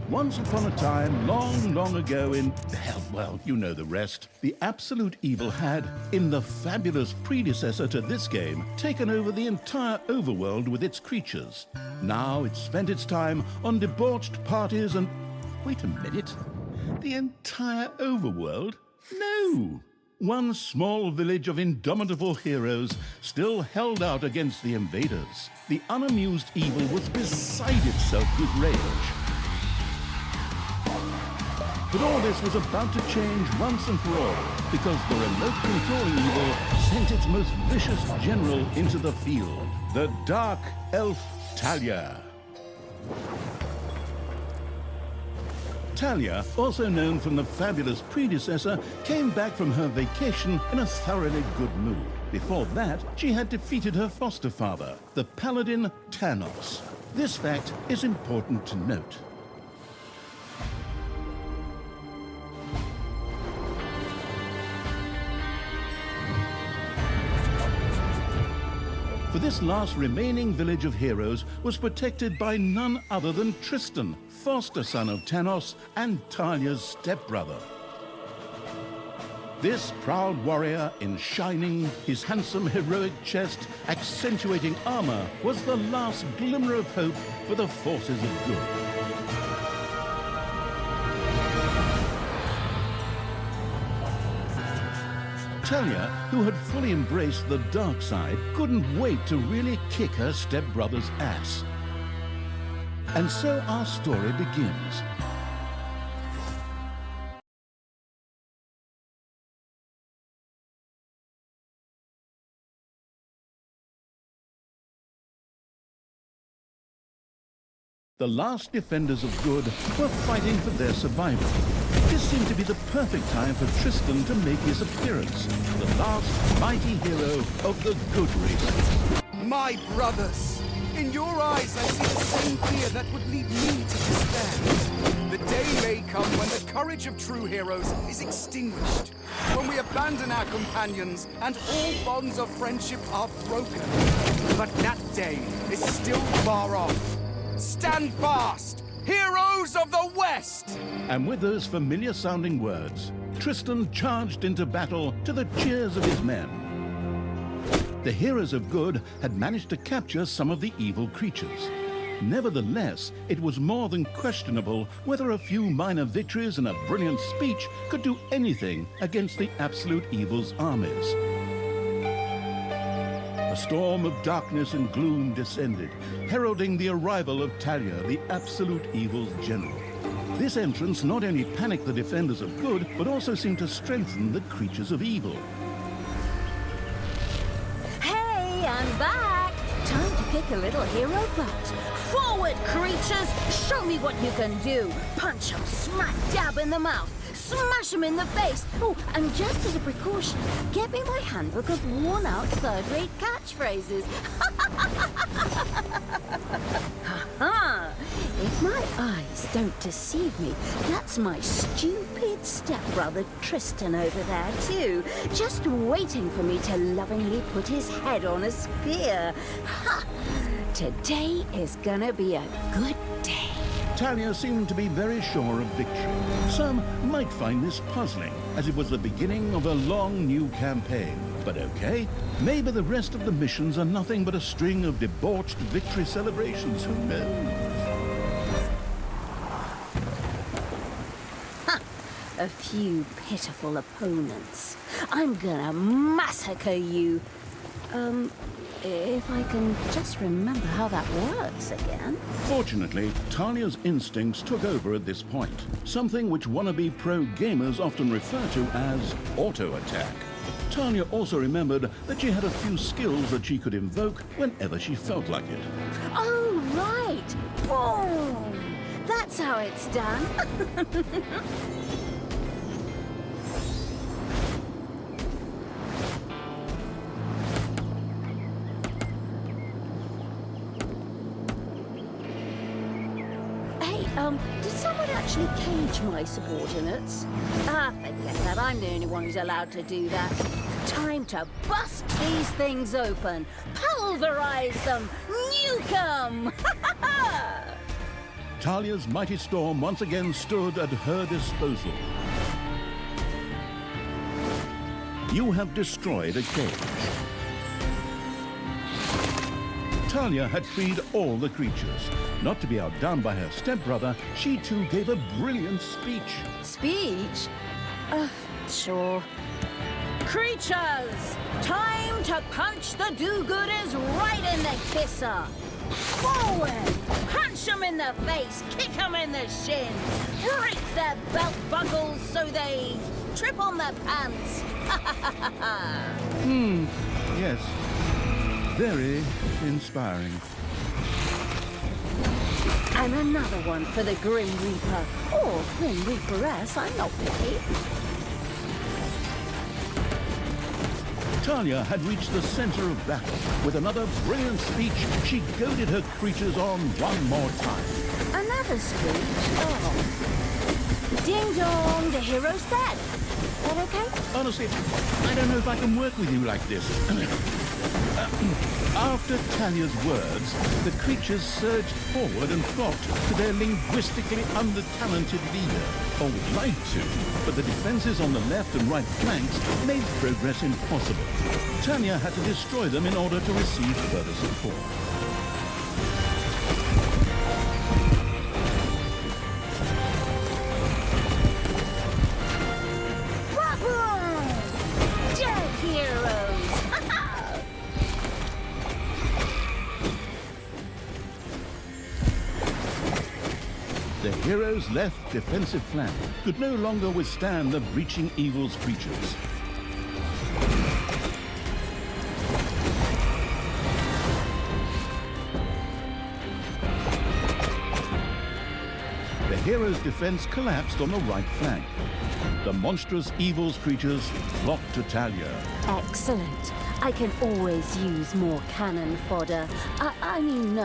Once upon a time, long, long ago in, hell, well, you know the rest, the absolute evil had, in the fabulous predecessor to this game, taken over the entire overworld with its creatures. Now it spent its time on debauched parties and... Wait a minute. The entire overworld? No! One small village of indomitable heroes still held out against the invaders. The unamused evil was beside itself with rage. But all this was about to change once and for all, because the remote controlling evil sent its most vicious general into the field, the dark elf Talia. Talia, also known from the fabulous predecessor, came back from her vacation in a thoroughly good mood. Before that, she had defeated her foster father, the paladin Thanos. This fact is important to note. For this last remaining village of heroes was protected by none other than Tristan, foster son of Thanos and Talia's stepbrother. This proud warrior in shining, his handsome heroic chest accentuating armor, was the last glimmer of hope for the forces of good. Talia, who had fully embraced the dark side, couldn't wait to really kick her stepbrother's ass. And so our story begins. The last defenders of good were fighting for their survival. This seemed to be the perfect time for Tristan to make his appearance, the last mighty hero of the good race. My brothers! In your eyes I see the same fear that would lead me to despair. The day may come when the courage of true heroes is extinguished, when we abandon our companions and all bonds of friendship are broken. But that day is still far off. Stand fast, heroes of the West! And with those familiar-sounding words, Tristan charged into battle to the cheers of his men. The heroes of good had managed to capture some of the evil creatures. Nevertheless, it was more than questionable whether a few minor victories and a brilliant speech could do anything against the absolute evil's armies. A storm of darkness and gloom descended, heralding the arrival of Talia, the absolute evil's general. This entrance not only panicked the defenders of good, but also seemed to strengthen the creatures of evil. Hey, I'm back! Time to kick a little hero butt. Forward, creatures! Show me what you can do! Punch 'em smack dab in the mouth! Smash him in the face! Oh, and just as a precaution, get me my handbook of worn-out third-rate catchphrases. Ha-ha! If my eyes don't deceive me, that's my stupid stepbrother Tristan over there too, just waiting for me to lovingly put his head on a spear. Ha! Today is gonna be a good day. Talia seemed to be very sure of victory. Some might find this puzzling, as it was the beginning of a long new campaign. But okay, maybe the rest of the missions are nothing but a string of debauched victory celebrations, who knows? Ha! A few pitiful opponents. I'm gonna massacre you. If I can just remember how that works again. Fortunately, Talia's instincts took over at this point, something which wannabe pro gamers often refer to as auto-attack. Talia also remembered that she had a few skills that she could invoke whenever she felt like it. Oh, right! Boom! That's how it's done. Did someone actually cage my subordinates? Ah, forget that. I'm the only one who's allowed to do that. Time to bust these things open. Pulverize them. Nuke them. Talia's mighty storm once again stood at her disposal. You have destroyed a cage. Talia had freed all the creatures. Not to be outdone by her stepbrother, she too gave a brilliant speech. Speech? Sure. Creatures! Time to punch the do-gooders right in the kisser! Forward! Punch them in the face, kick them in the shins, break their belt buckles so they trip on their pants! Yes, very inspiring. And another one for the Grim Reaper. Or Grim Reaperess, I'm not picky. Talia had reached the center of battle. With another brilliant speech, she goaded her creatures on one more time. Another speech? Oh. Ding dong, the hero's dead. That okay? Honestly, I don't know if I can work with you like this. After Talia's words, the creatures surged forward and flocked to their linguistically under-talented leader, or would like to, but the defenses on the left and right flanks made progress impossible. Talia had to destroy them in order to receive further support. Dead heroes! The heroes' left defensive flank could no longer withstand the breaching evil's creatures. The heroes' defense collapsed on the right flank. The monstrous evil's creatures flocked to Talia. Excellent. I can always use more cannon fodder. I mean,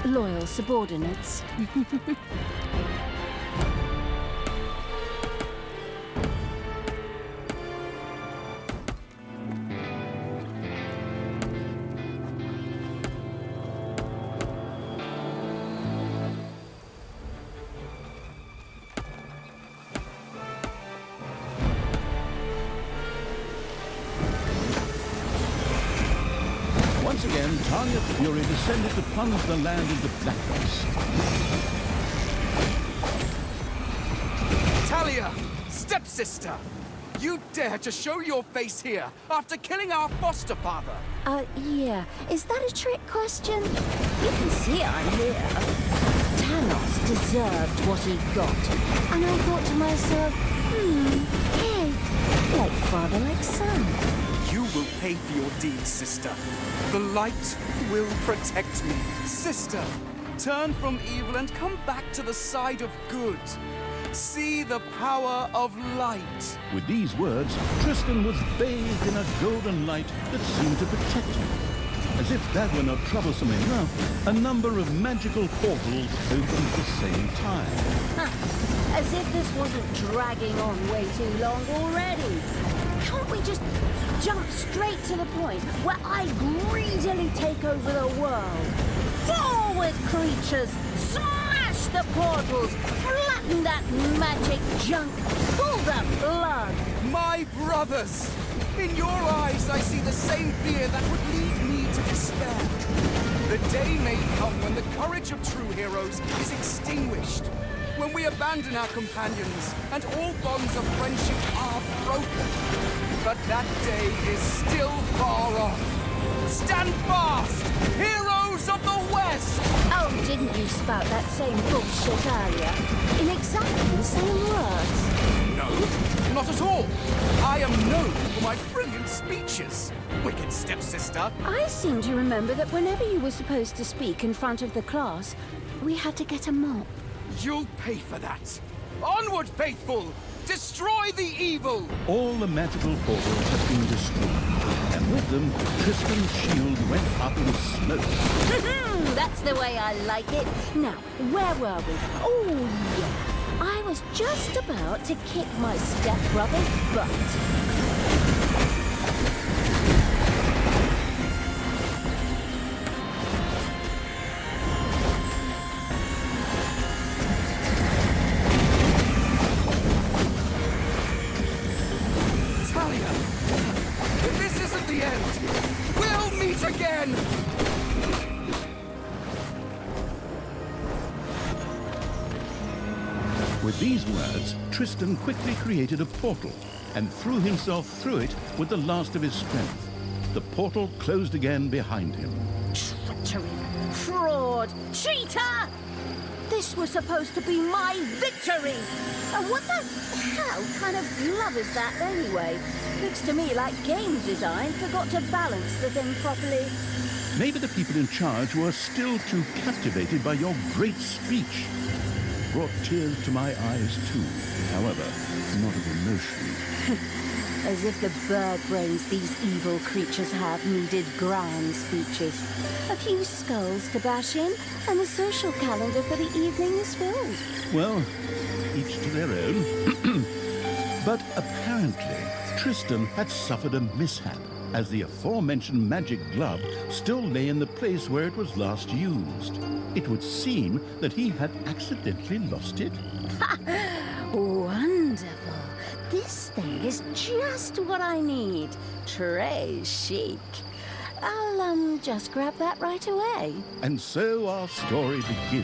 loyal subordinates. Once again, Talia's fury descended to plunge the land into blackness. Talia, stepsister! You dare to show your face here after killing our foster father! Yeah. Is that a trick question? You can see I'm here. Thanos deserved what he got. And I thought to myself, hey, like father, like son. You will pay for your deeds, sister. The light will protect me. Sister, turn from evil and come back to the side of good. See the power of light. With these words, Tristan was bathed in a golden light that seemed to protect him. As if that were not troublesome enough, a number of magical portals opened at the same time. As if this wasn't dragging on way too long already. Can't we just jump straight to the point where I greedily take over the world? Forward, creatures! Smash the portals! Flatten that magic junk! Pull the plug! My brothers! In your eyes, I see the same fear that would lead me to despair. The day may come when the courage of true heroes is extinguished. When we abandon our companions and all bonds of friendship are broken. But that day is still far off. Stand fast, heroes of the West! Oh, didn't you spout that same bullshit earlier? In exactly the same words. No, not at all. I am known for my brilliant speeches, wicked stepsister. I seem to remember that whenever you were supposed to speak in front of the class, we had to get a mop. You'll pay for that. Onward, faithful! Destroy the evil! All the magical portals had been destroyed, and with them, Tristan's shield went up in smoke. That's the way I like it. Now, where were we? Oh, yeah. I was just about to kick my stepbrother's butt. With these words, Tristan quickly created a portal and threw himself through it with the last of his strength. The portal closed again behind him. Treachery! Fraud! Cheater! This was supposed to be my victory! And what the hell kind of glove is that anyway? Looks to me like game design forgot to balance the thing properly. Maybe the people in charge were still too captivated by your great speech. Brought tears to my eyes too, however, not of emotion. As if the bird brains these evil creatures have needed grand speeches. A few skulls to bash in, and the social calendar for the evening is filled. Well, each to their own. But apparently, Tristan had suffered a mishap, as the aforementioned magic glove still lay in the place where it was last used. It would seem that he had accidentally lost it. Wonderful. This thing is just what I need. Très chic. I'll, just grab that right away. And so our story begins.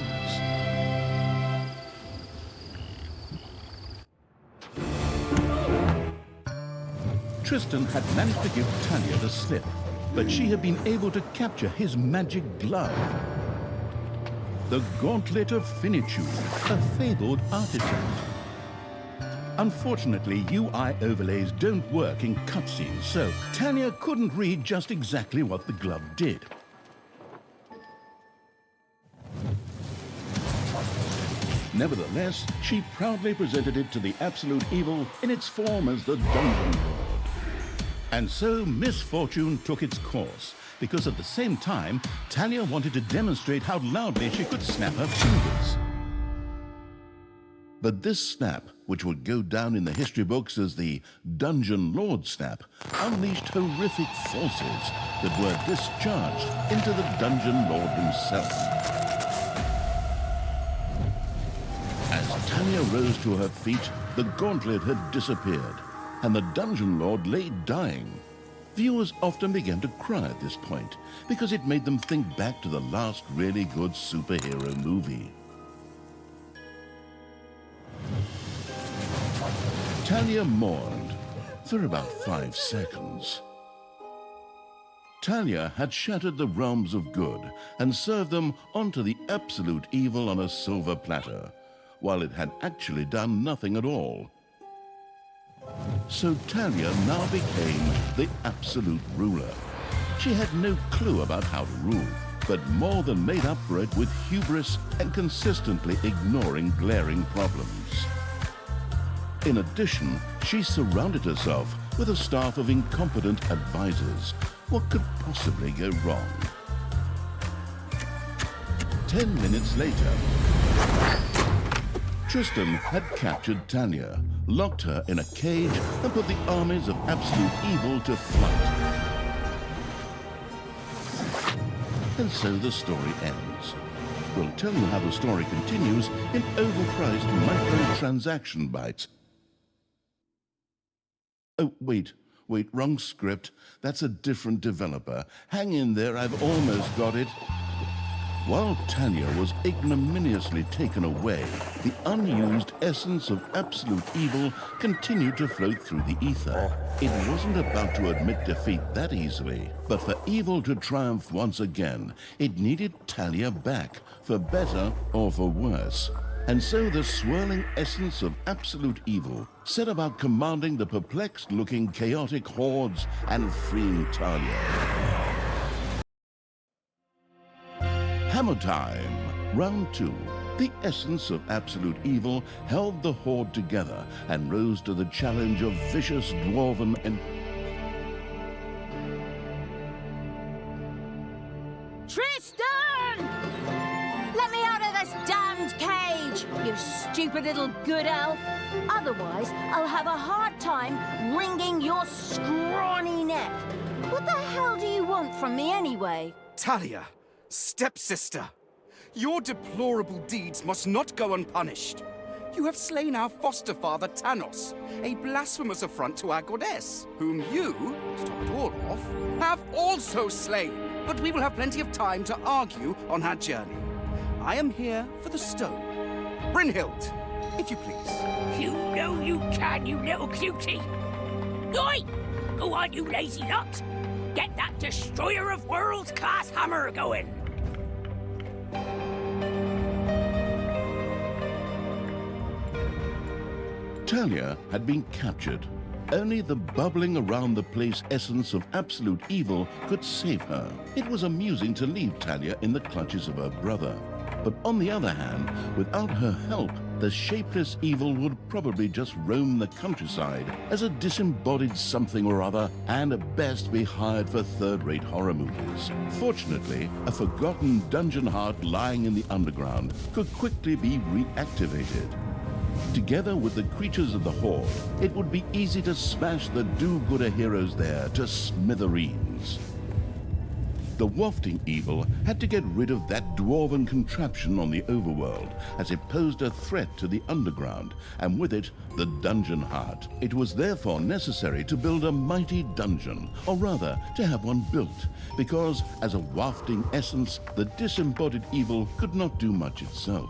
Tristan had managed to give Talia the slip, but she had been able to capture his magic glove. The Gauntlet of Finitude, a fabled artifact. Unfortunately, UI overlays don't work in cutscenes, so Talia couldn't read just exactly what the glove did. Nevertheless, she proudly presented it to the Absolute Evil in its form as the Dungeon Lord. And so misfortune took its course, because at the same time, Talia wanted to demonstrate how loudly she could snap her fingers. But this snap, which would go down in the history books as the Dungeon Lord snap, unleashed horrific forces that were discharged into the Dungeon Lord himself. As Talia rose to her feet, the gauntlet had disappeared, and the Dungeon Lord lay dying. Viewers often began to cry at this point, because it made them think back to the last really good superhero movie. Talia mourned for about 5 seconds. Talia had shattered the realms of good and served them onto the Absolute Evil on a silver platter, while it had actually done nothing at all. So Talia now became the absolute ruler. She had no clue about how to rule, but more than made up for it with hubris and consistently ignoring glaring problems. In addition, she surrounded herself with a staff of incompetent advisors. What could possibly go wrong? 10 minutes later, Tristan had captured Talia, locked her in a cage, and put the armies of Absolute Evil to flight. And so the story ends. We'll tell you how the story continues in overpriced microtransaction bites. Oh, wait, wrong script. That's a different developer. Hang in there, I've almost got it. While Talia was ignominiously taken away, the unused essence of Absolute Evil continued to float through the ether. It wasn't about to admit defeat that easily, but for evil to triumph once again, it needed Talia back, for better or for worse. And so the swirling essence of Absolute Evil set about commanding the perplexed-looking chaotic hordes and freeing Talia. Hammer time, round 2. The essence of Absolute Evil held the horde together and rose to the challenge of vicious dwarven and... Tristan! Let me out of this damned cage, you stupid little good elf. Otherwise, I'll have a hard time wringing your scrawny neck. What the hell do you want from me anyway? Talia, stepsister, your deplorable deeds must not go unpunished. You have slain our foster father, Thanos, a blasphemous affront to our goddess, whom you, to top it all off, have also slain. But we will have plenty of time to argue on our journey. I am here for the stone. Brynhild, if you please. You know you can, you little cutie. Oi! Go on, you lazy lot. Get that destroyer of worlds class hammer going. Talia had been captured. Only the bubbling around the place essence of absolute evil could save her. It was amusing to leave Talia in the clutches of her brother. But on the other hand, without her help, the shapeless evil would probably just roam the countryside as a disembodied something or other and at best be hired for third-rate horror movies. Fortunately, a forgotten dungeon heart lying in the underground could quickly be reactivated. Together with the creatures of the Horde, it would be easy to smash the do-gooder heroes there to smithereens. The wafting evil had to get rid of that dwarven contraption on the overworld, as it posed a threat to the underground, and with it, the dungeon heart. It was therefore necessary to build a mighty dungeon, or rather, to have one built, because as a wafting essence, the disembodied evil could not do much itself.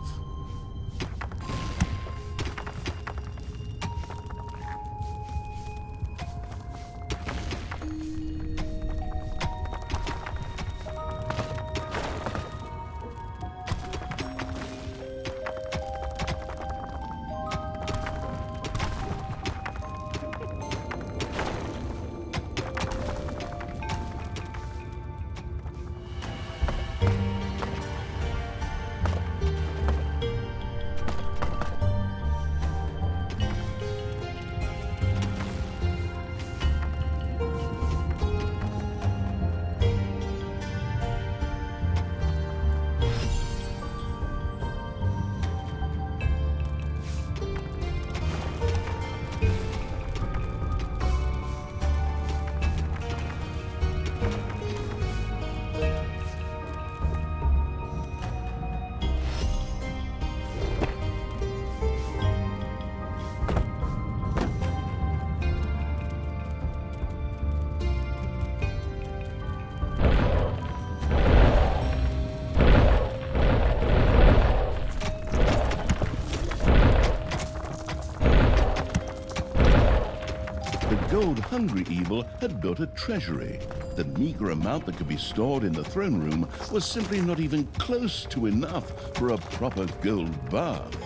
Gold-hungry evil had built a treasury. The meager amount that could be stored in the throne room was simply not even close to enough for a proper gold bath.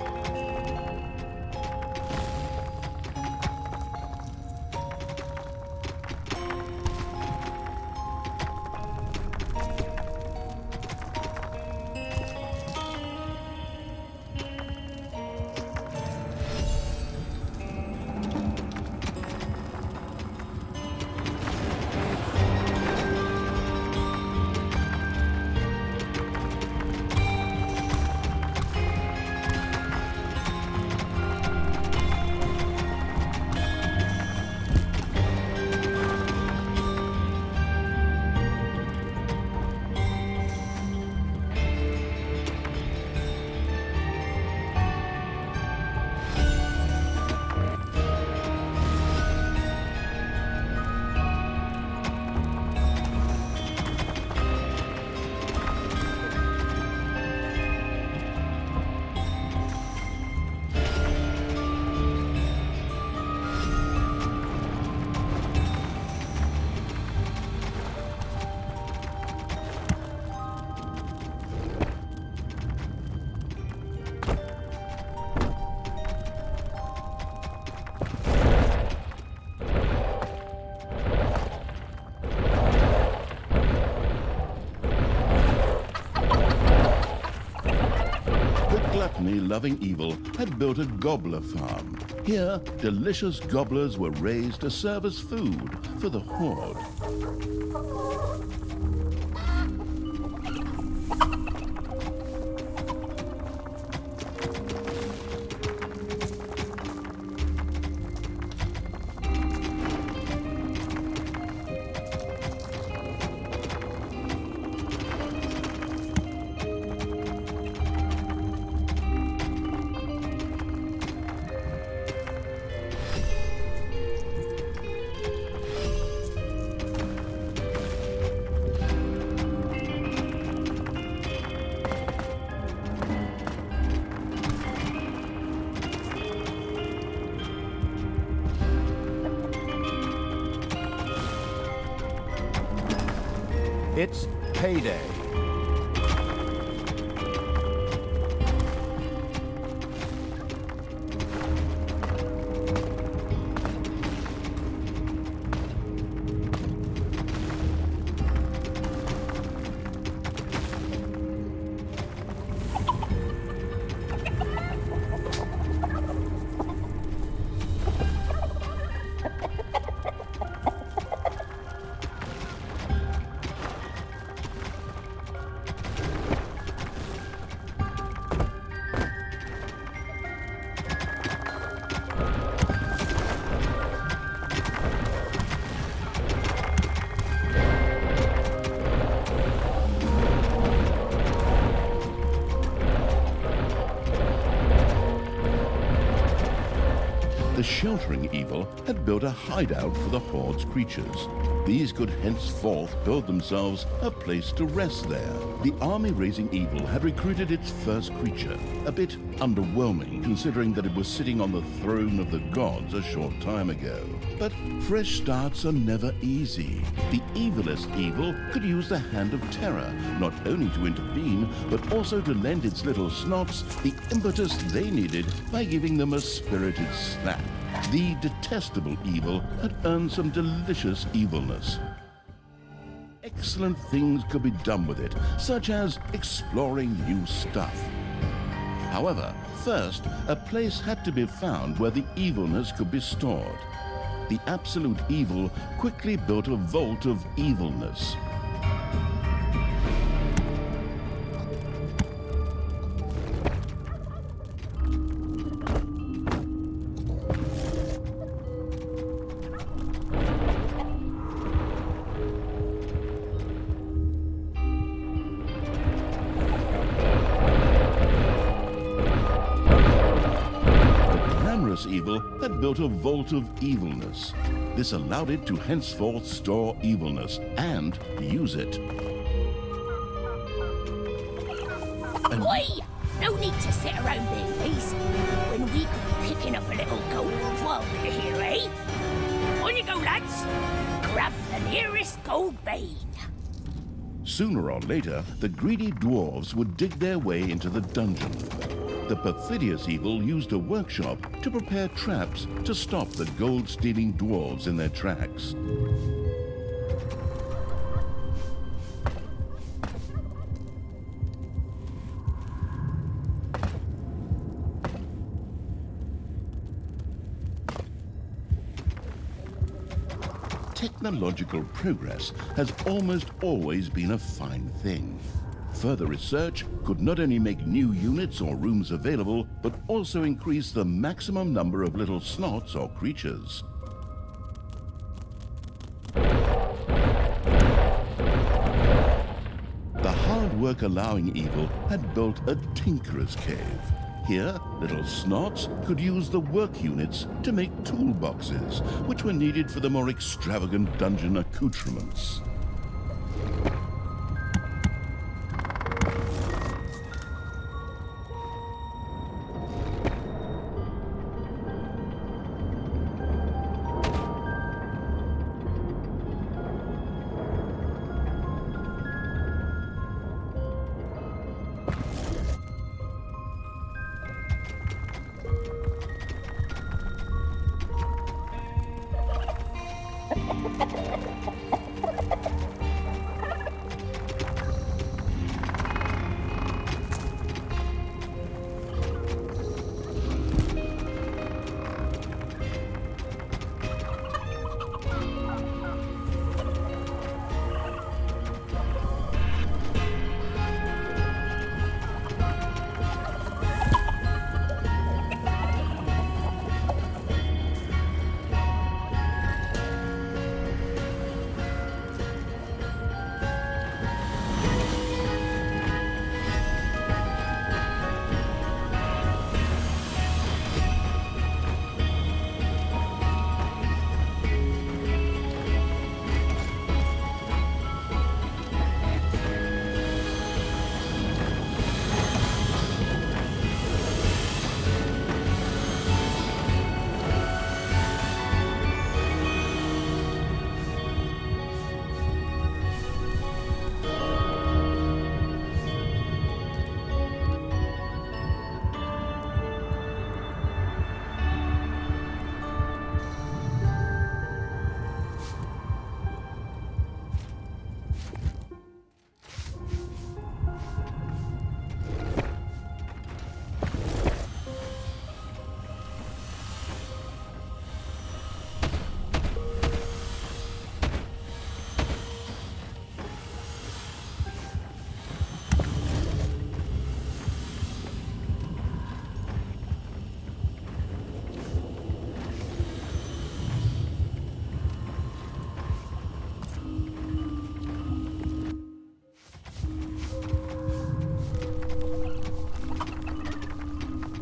Loving evil had built a gobbler farm. Here, delicious gobblers were raised to serve as food for the Horde. It's payday. The sheltering evil had built a hideout for the Horde's creatures. These could henceforth build themselves a place to rest there. The army-raising evil had recruited its first creature, a bit underwhelming considering that it was sitting on the throne of the gods a short time ago. But fresh starts are never easy. The evilest evil could use the Hand of Terror, not only to intervene, but also to lend its little snots the impetus they needed by giving them a spirited slap. The detestable evil had earned some delicious evilness. Excellent things could be done with it, such as exploring new stuff. However, first, a place had to be found where the evilness could be stored. The absolute evil quickly built a vault of evilness. Evil had built a vault of evilness. This allowed it to henceforth store evilness and use it. Oi! No need to sit around being lazy when we could be picking up a little gold while we're here, eh? On you go, lads! Grab the nearest gold vein. Sooner or later, the greedy dwarves would dig their way into the dungeon. The perfidious evil used a workshop to prepare traps to stop the gold-stealing dwarves in their tracks. Technological progress has almost always been a fine thing. Further research could not only make new units or rooms available, but also increase the maximum number of little snots or creatures. The hard work allowing evil had built a tinkerer's cave. Here, little snots could use the work units to make toolboxes, which were needed for the more extravagant dungeon accoutrements.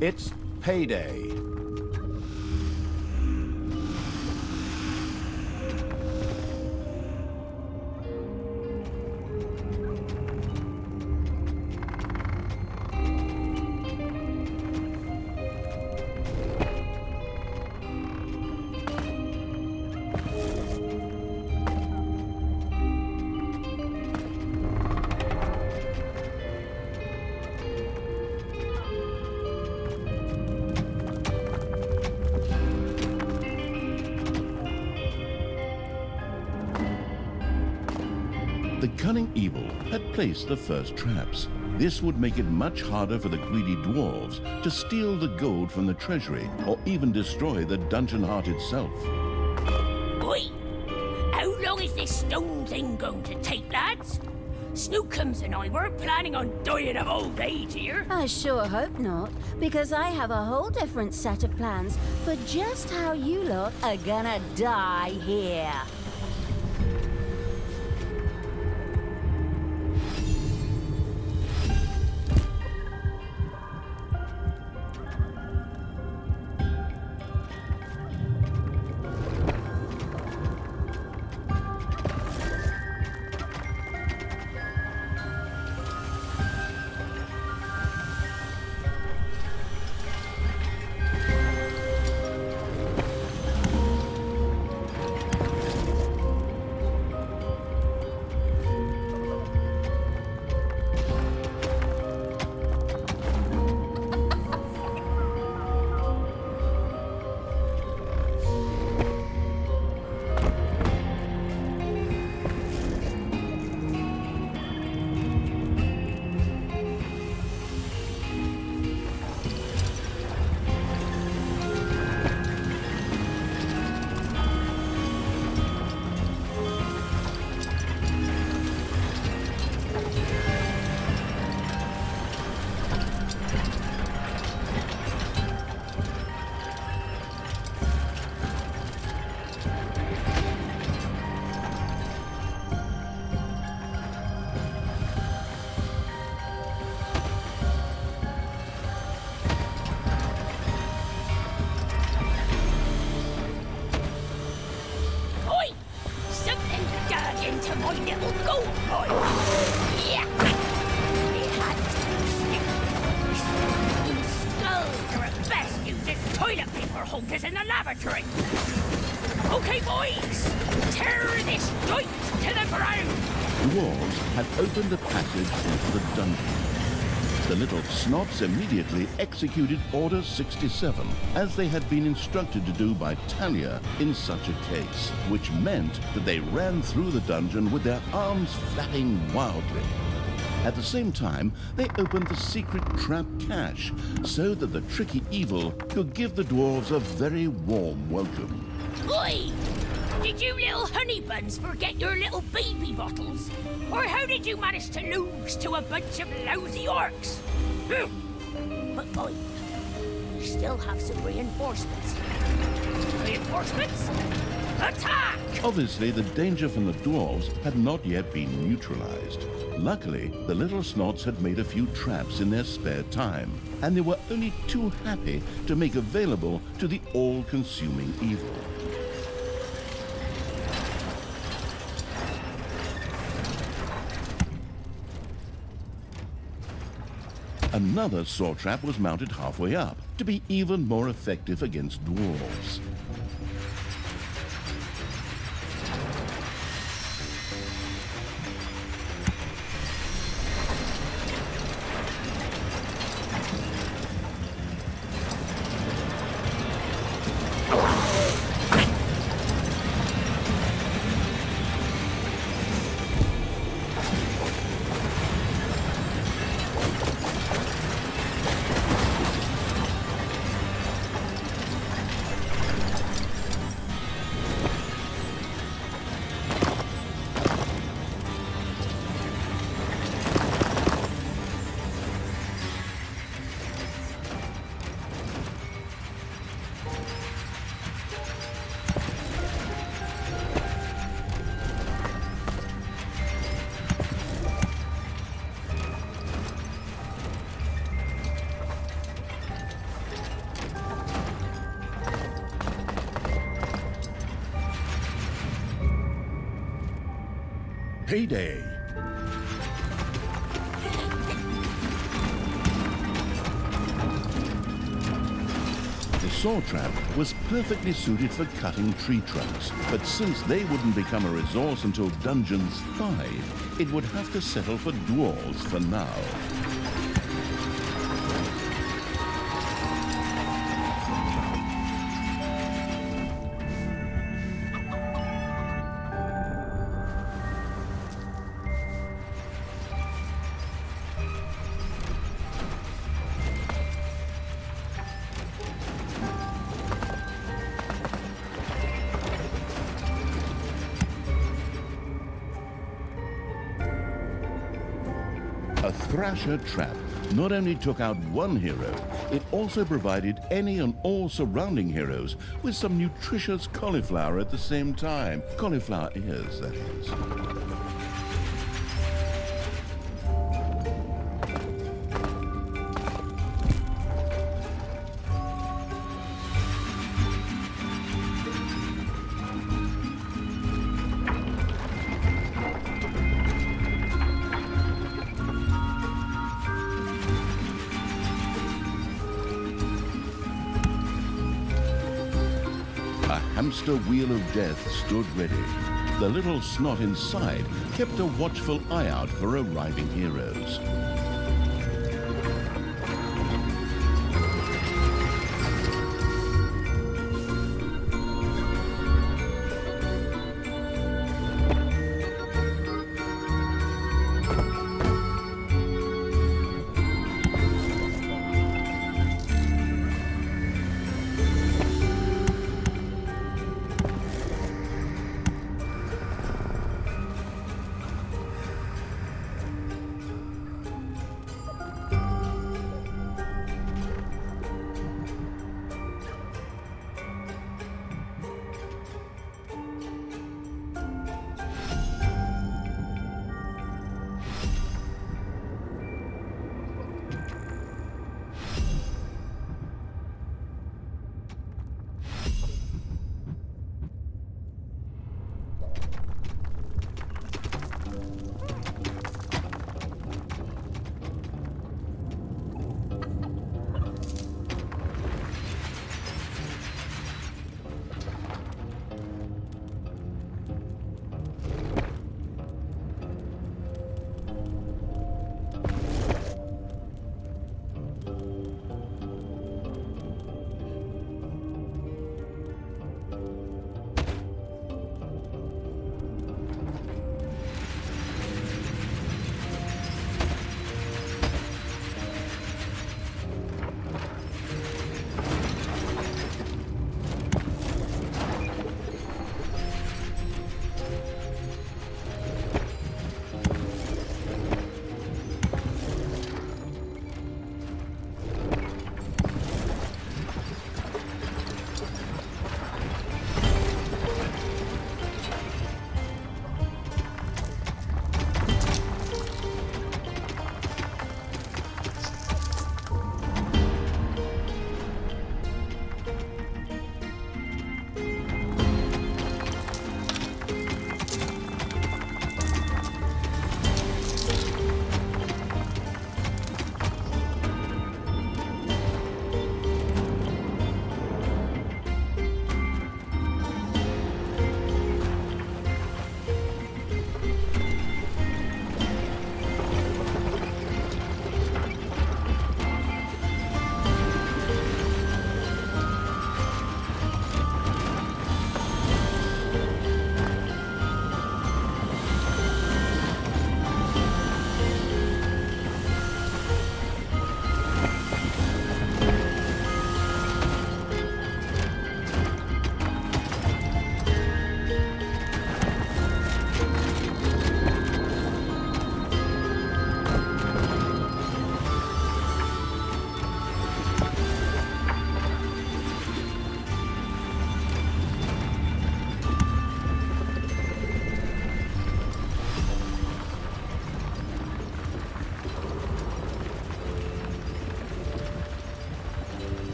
It's payday. The cunning evil had placed the first traps. This would make it much harder for the greedy dwarves to steal the gold from the treasury or even destroy the dungeon heart itself. Oi! How long is this stone thing going to take, lads? Snookums and I weren't planning on dying of old age here. I sure hope not, because I have a whole different set of plans for just how you lot are gonna die here. Into my little gold mine. Yeah. It had to be These skulls are at best used as toilet paper holders in the lavatory. Okay, boys, tear this joint to the ground. Dwarves had opened a passage into the dungeon. The little snots immediately executed Order 67, as they had been instructed to do by Talia in such a case, which meant that they ran through the dungeon with their arms flapping wildly. At the same time, they opened the secret trap cache, so that the tricky evil could give the dwarves a very warm welcome. Oi! Did you little honey buns forget your little baby bottles? Or how did you manage to lose to a bunch of lousy orcs? But oi, we still have some reinforcements. Reinforcements? Attack! Obviously, the danger from the dwarves had not yet been neutralized. Luckily, the little snots had made a few traps in their spare time, and they were only too happy to make available to the all-consuming evil. Another saw trap was mounted halfway up, to be even more effective against dwarves. Payday. The saw trap was perfectly suited for cutting tree trunks, but since they wouldn't become a resource until Dungeons 5, it would have to settle for dwarves for now. A Thrasher trap not only took out one hero, it also provided any and all surrounding heroes with some nutritious cauliflower at the same time. Cauliflower ears, that is. A hamster wheel of death stood ready. The little snot inside kept a watchful eye out for arriving heroes.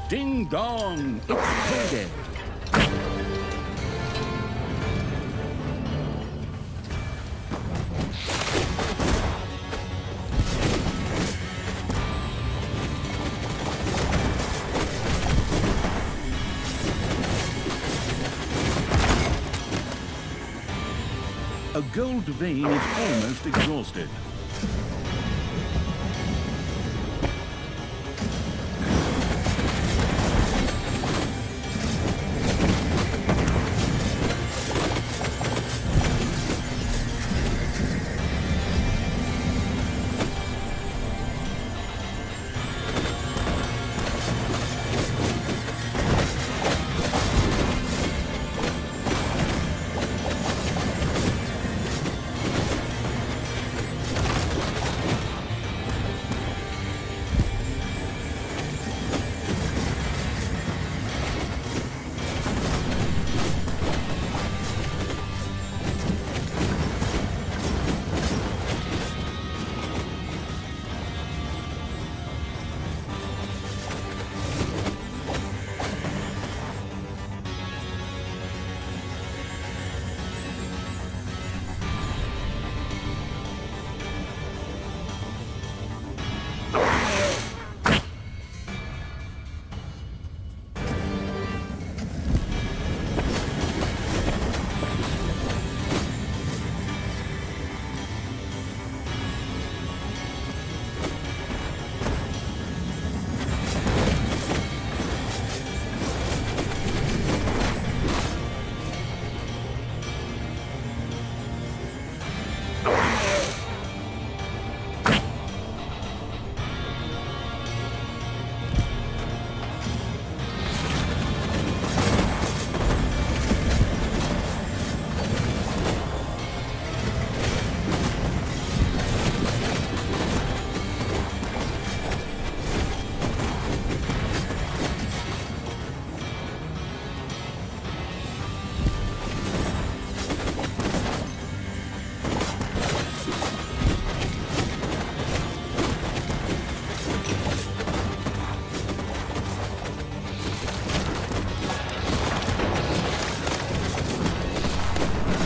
Ding dong, it's payday. A gold vein is almost exhausted.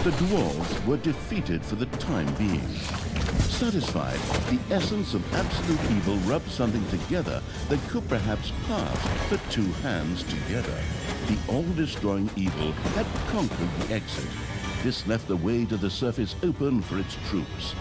The dwarves were defeated for the time being. Satisfied, the essence of absolute evil rubbed something together that could perhaps pass for two hands together. The all-destroying evil had conquered the exit. This left the way to the surface open for its troops.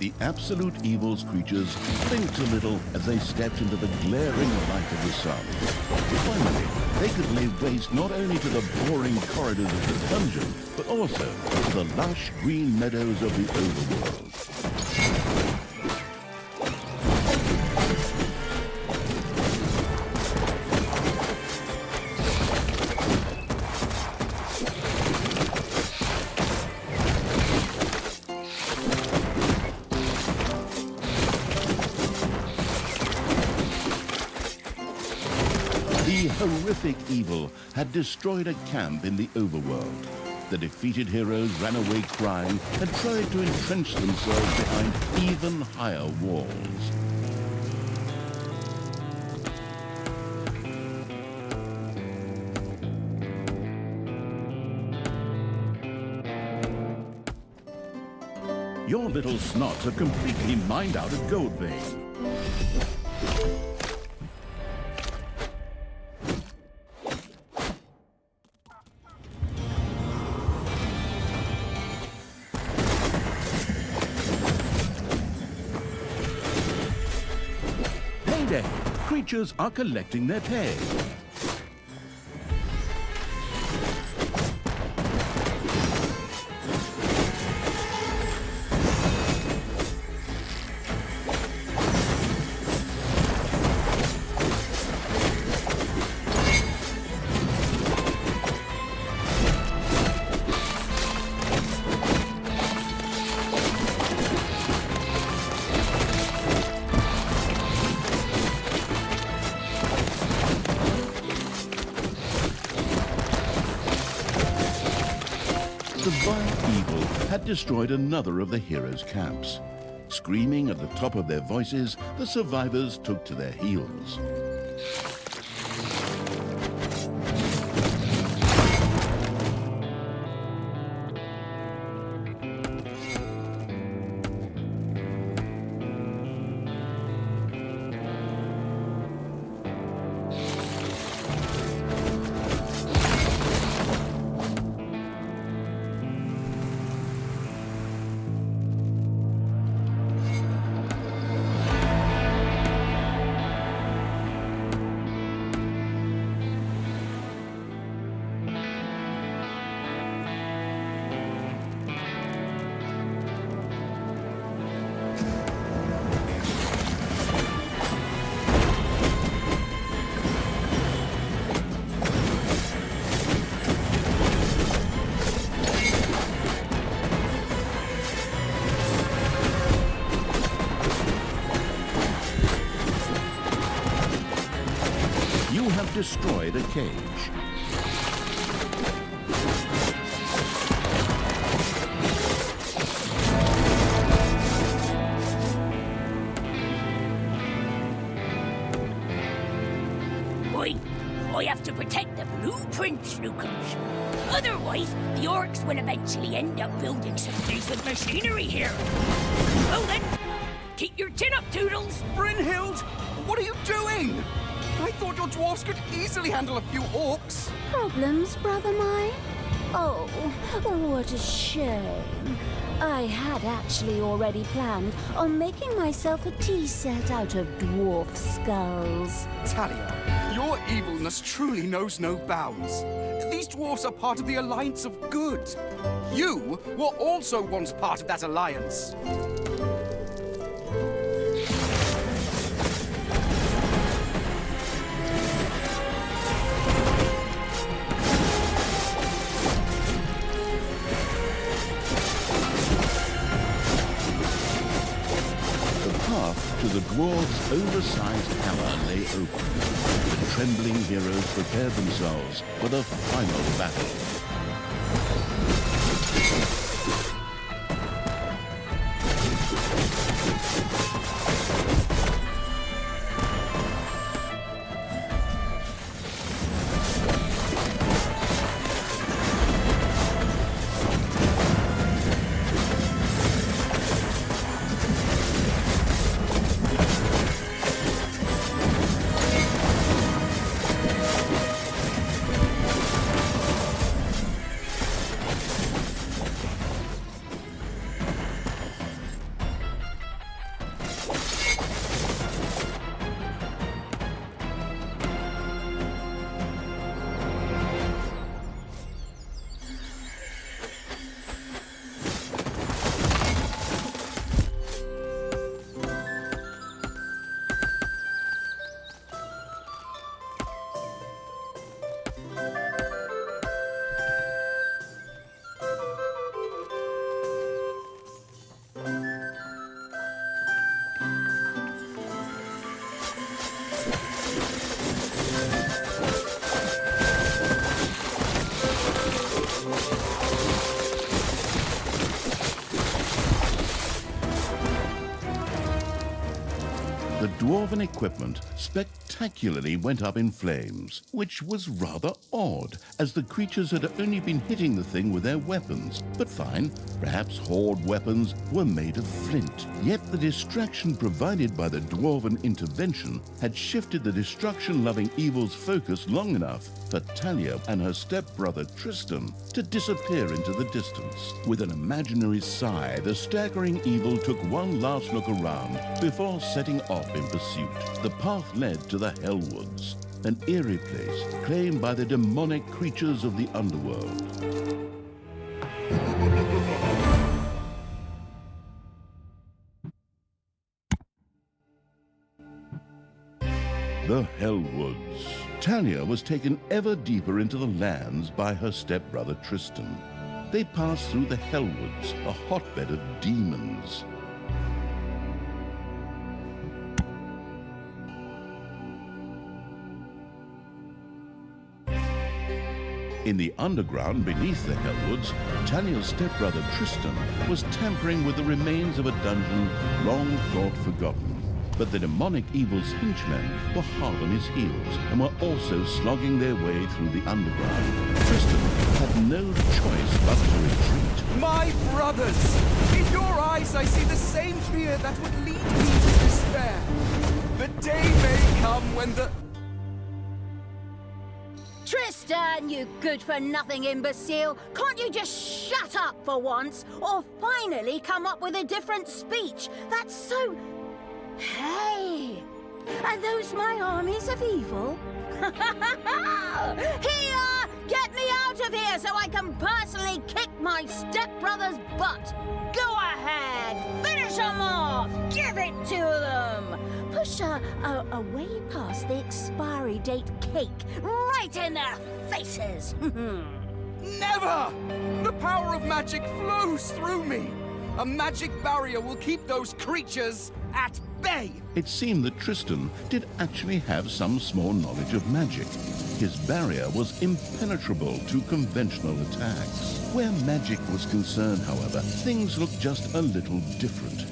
The absolute evil's creatures blinked a little as they stepped into the glaring light of the sun. Finally, they could lay waste not only to the boring corridors of the dungeon, but also to the lush green meadows of the overworld. The horrific evil had destroyed a camp in the overworld. The defeated heroes ran away crying and tried to entrench themselves behind even higher walls. Your little snots are completely mined out at Goldvein. Payday! Creatures are collecting their pay. The vile evil had destroyed another of the heroes' camps. Screaming at the top of their voices, the survivors took to their heels. You have destroyed a cage. I have to protect the blueprints, Lucas. Otherwise, the orcs will eventually end up building some decent machinery here. Well then, keep your chin up, Toodles. Brynhild, what are you doing? I thought your dwarfs could easily handle a few orcs. Problems, brother mine? Oh, what a shame. I had actually already planned on making myself a tea set out of dwarf skulls. Talia, your evilness truly knows no bounds. These dwarfs are part of the Alliance of Good. You were also once part of that alliance. To the dwarves' oversized hammer lay open. The trembling heroes prepared themselves for the final battle. The dwarven equipment spectacularly spectacularly went up in flames, which was rather odd, as the creatures had only been hitting the thing with their weapons. But fine, perhaps Horde weapons were made of flint. Yet the distraction provided by the dwarven intervention had shifted the destruction-loving evil's focus long enough for Talia and her stepbrother Tristan to disappear into the distance. With an imaginary sigh, the staggering evil took one last look around before setting off in pursuit. The path led to the Hellwoods, an eerie place claimed by the demonic creatures of the underworld. The Hellwoods. Talia was taken ever deeper into the lands by her stepbrother Tristan. They passed through the Hellwoods, a hotbed of demons. In the underground beneath the Hellwoods, Talia's stepbrother Tristan was tampering with the remains of a dungeon long thought forgotten. But the demonic evil's henchmen were hard on his heels and were also slogging their way through the underground. Tristan had no choice but to retreat. My brothers! In your eyes I see the same fear that would lead me to despair. The day may come when the... Tristan, you good-for-nothing imbecile! Can't you just shut up for once? Or finally come up with a different speech? That's so... Hey! Are those my armies of evil? Here! Get me out of here so I can personally kick my stepbrother's butt! Go ahead! Finish them off! Give it to them! Push away past the expiry date cake, right in their faces! Never! The power of magic flows through me! A magic barrier will keep those creatures at bay! It seemed that Tristan did actually have some small knowledge of magic. His barrier was impenetrable to conventional attacks. Where magic was concerned, however, things looked just a little different.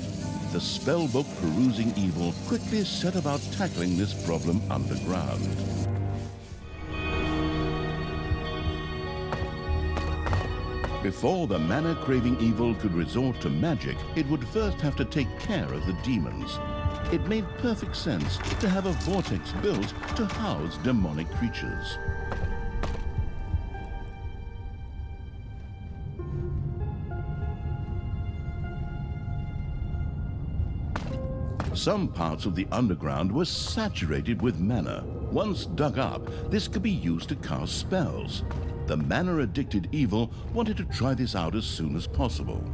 The spellbook perusing evil quickly set about tackling this problem underground. Before the mana-craving evil could resort to magic, it would first have to take care of the demons. It made perfect sense to have a vortex built to house demonic creatures. Some parts of the underground were saturated with mana. Once dug up, this could be used to cast spells. The mana-addicted evil wanted to try this out as soon as possible.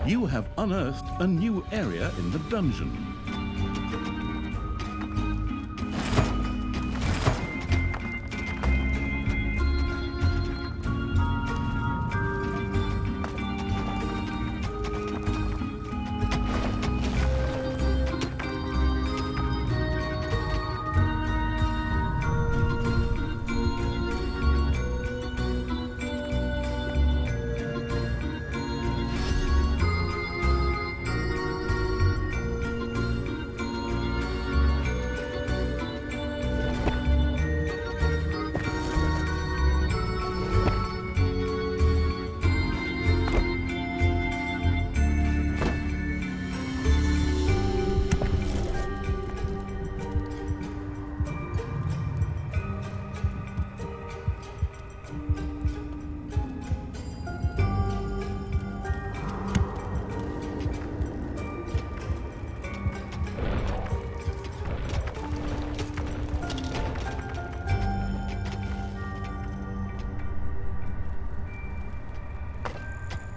you have unearthed a new area in the dungeon.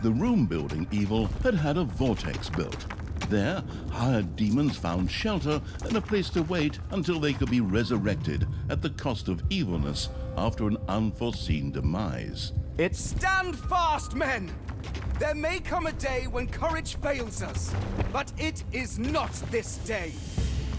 The room-building evil had had a vortex built. There, hired demons found shelter and a place to wait until they could be resurrected at the cost of evilness after an unforeseen demise. Stand fast, men! There may come a day when courage fails us, but it is not this day.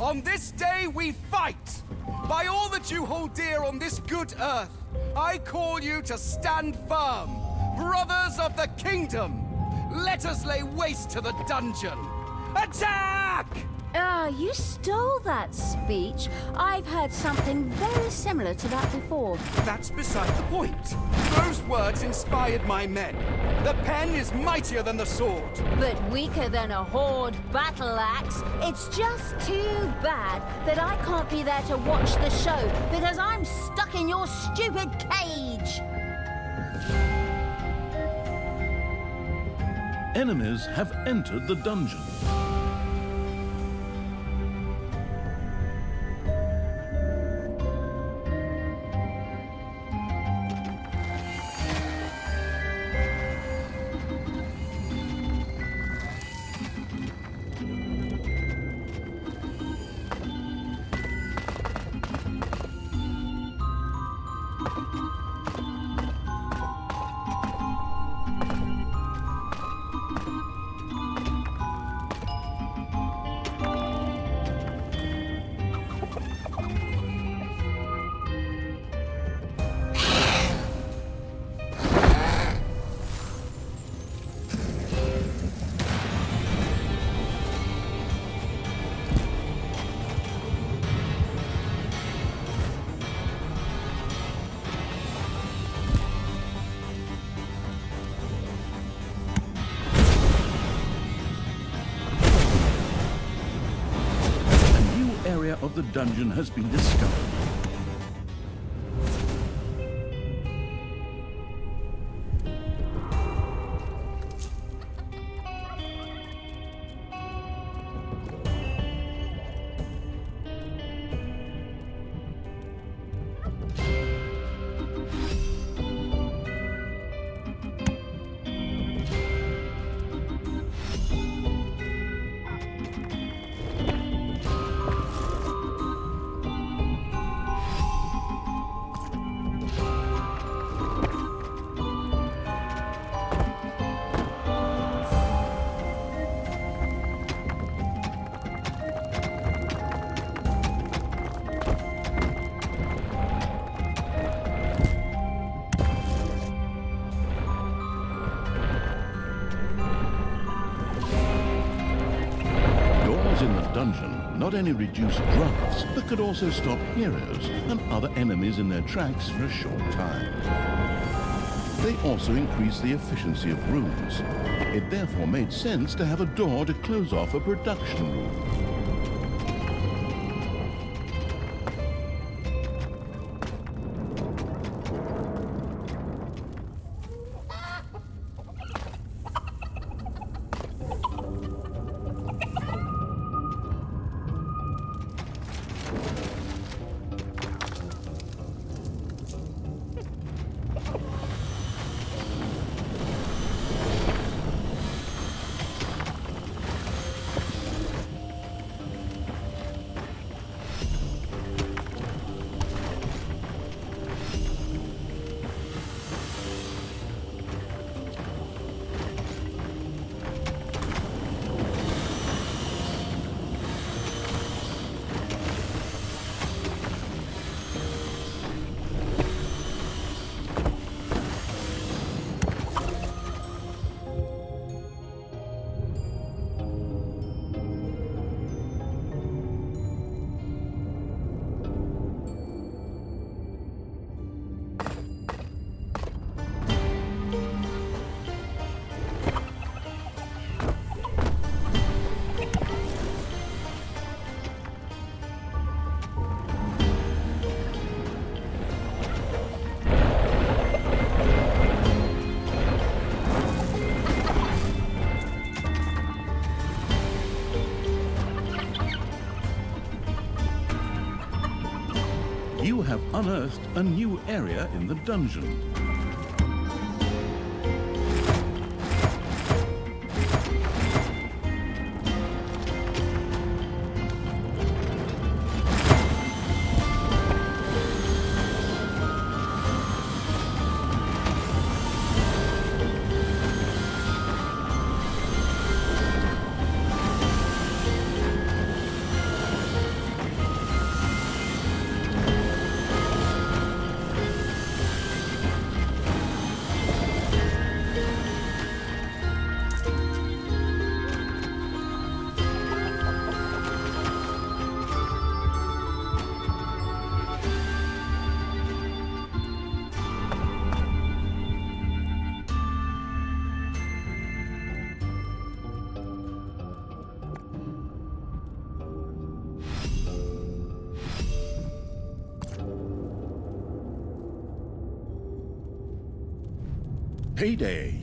On this day we fight! By all that you hold dear on this good earth, I call you to stand firm! Brothers of the kingdom, let us lay waste to the dungeon. Attack! You stole that speech. I've heard something very similar to that before. That's beside the point. Those words inspired my men. The pen is mightier than the sword. But weaker than a horde battle axe. It's just too bad that I can't be there to watch the show because I'm stuck in your stupid cage. Enemies have entered the dungeon. Of the dungeon has been discovered. In the dungeon not only reduced drafts, but could also stop heroes and other enemies in their tracks for a short time. They also increased the efficiency of rooms. It therefore made sense to have a door to close off a production room. You have unearthed a new area in the dungeon. Payday.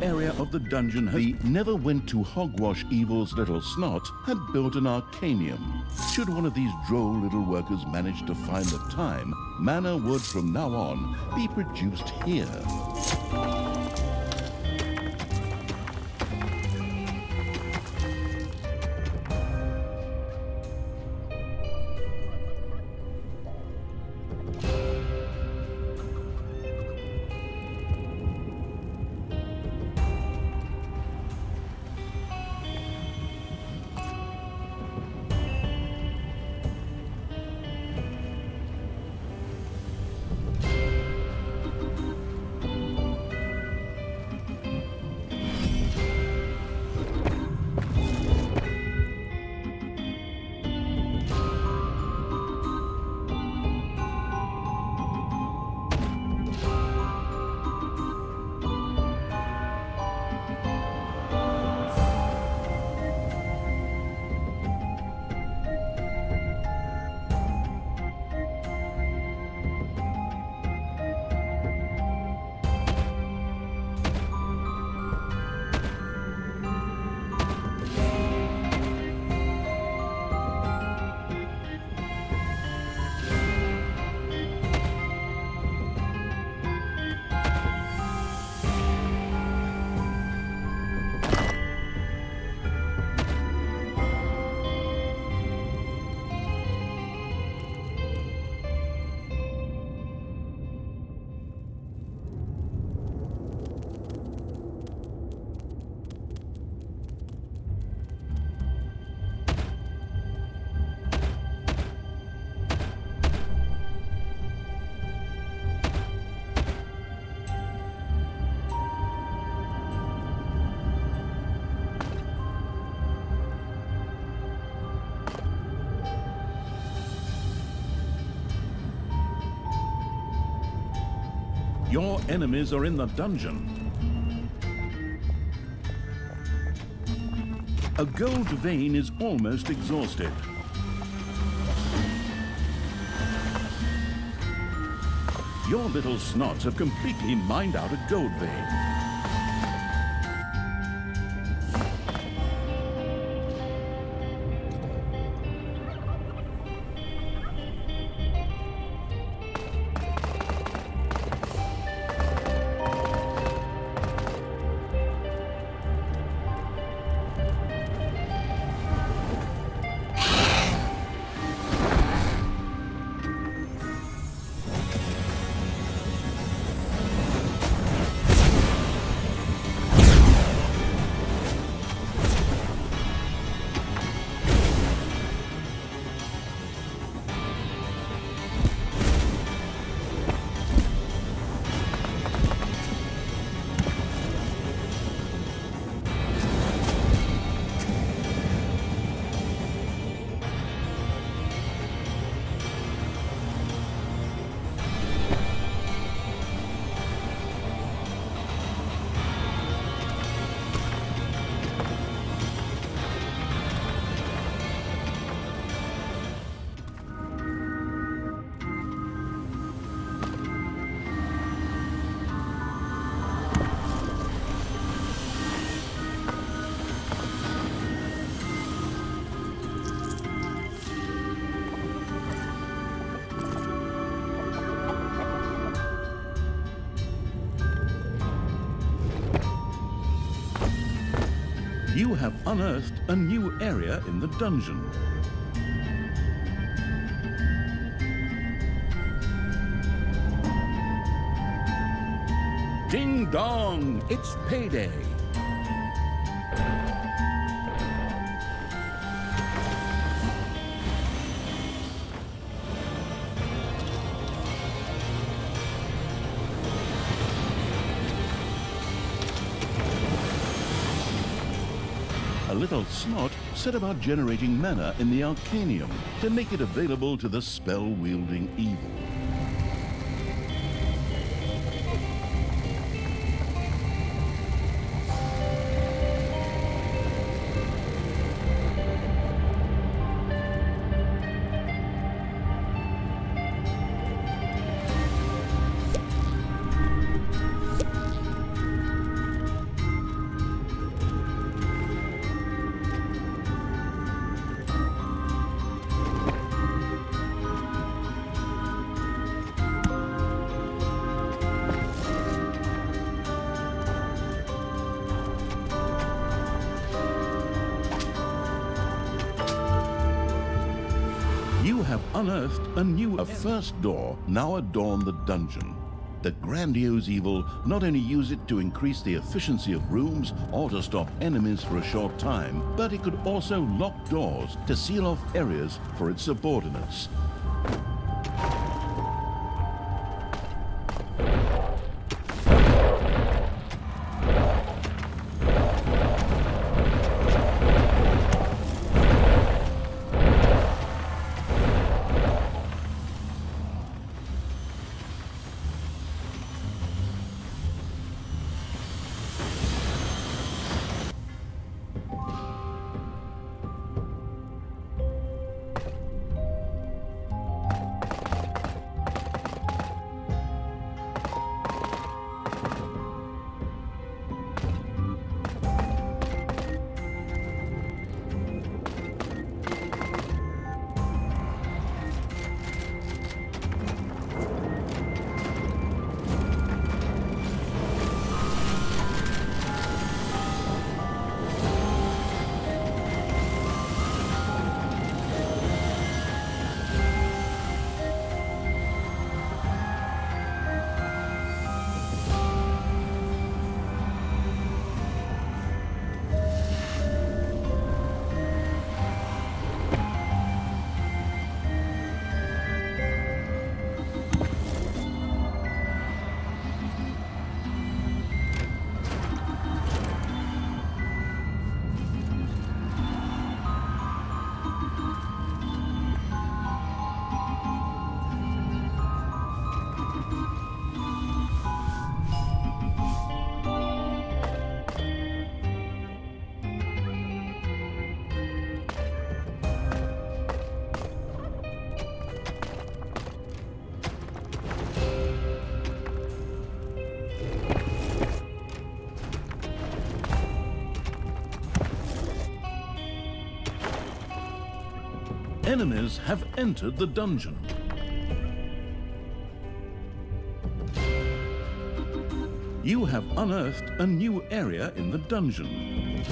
Area of the dungeon he never went to hogwash evil's little snot had built an arcanium. Should one of these droll little workers manage to find the time, mana would from now on be produced here. Your enemies are in the dungeon. A gold vein is almost exhausted. Your little snots have completely mined out a gold vein. have unearthed a new area in the dungeon. Ding dong! It's payday! A little snot set about generating mana in the Arcanium to make it available to the spell-wielding evil. You have unearthed a first door now adorn the dungeon. The grandiose evil not only use it to increase the efficiency of rooms or to stop enemies for a short time, but it could also lock doors to seal off areas for its subordinates. Enemies have entered the dungeon. You have unearthed a new area in the dungeon.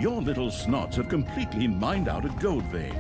Your little snots have completely mined out a gold vein.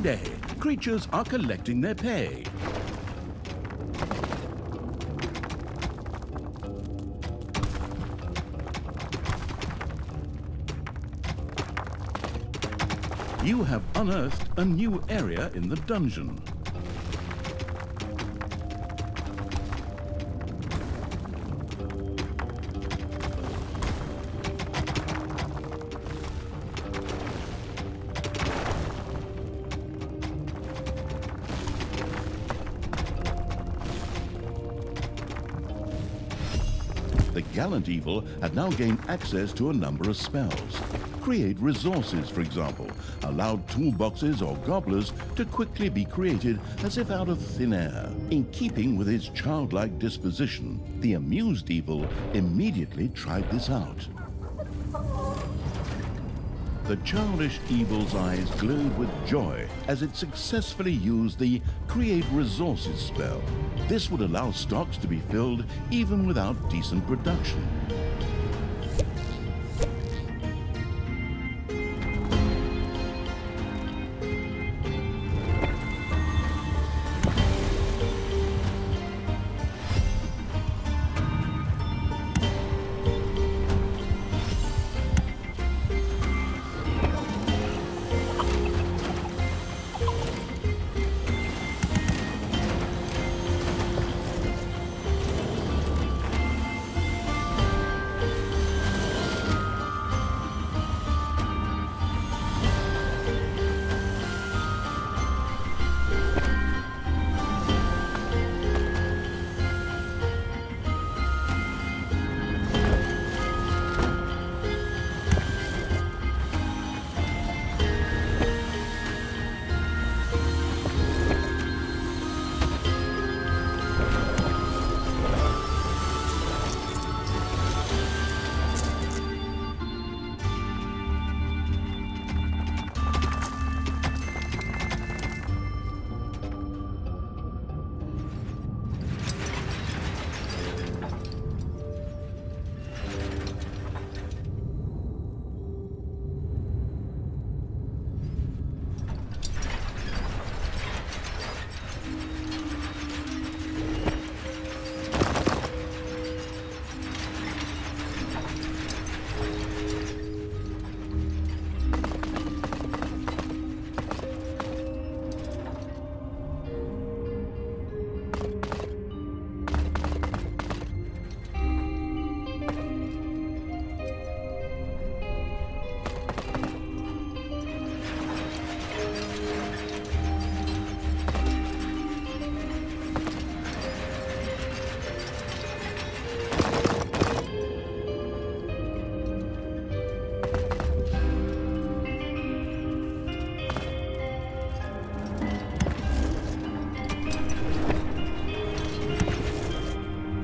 Payday! Creatures are collecting their pay. You have unearthed a new area in the dungeon. The gallant evil had now gained access to a number of spells. Create resources, for example, allowed toolboxes or gobblers to quickly be created as if out of thin air. In keeping with his childlike disposition, the amused evil immediately tried this out. The childish evil's eyes glowed with joy as it successfully used the Create Resources spell. This would allow stocks to be filled even without decent production.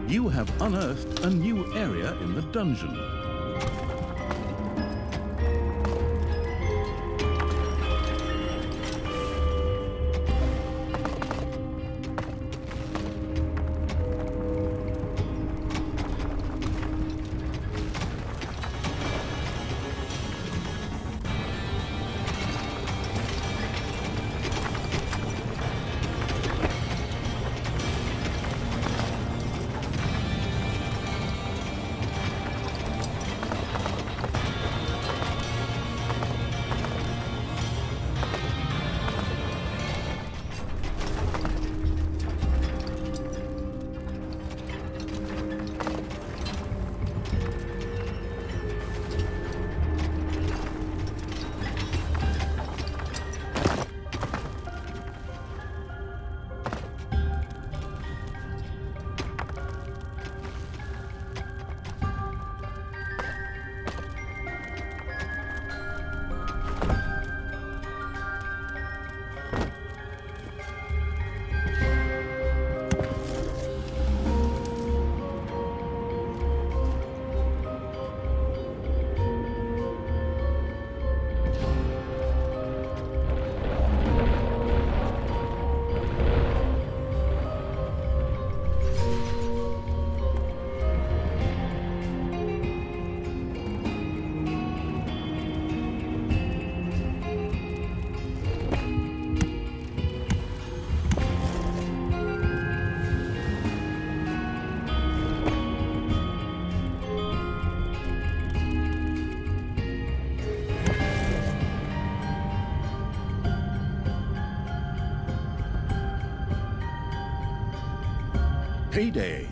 You have unearthed a new area in the dungeon. Payday.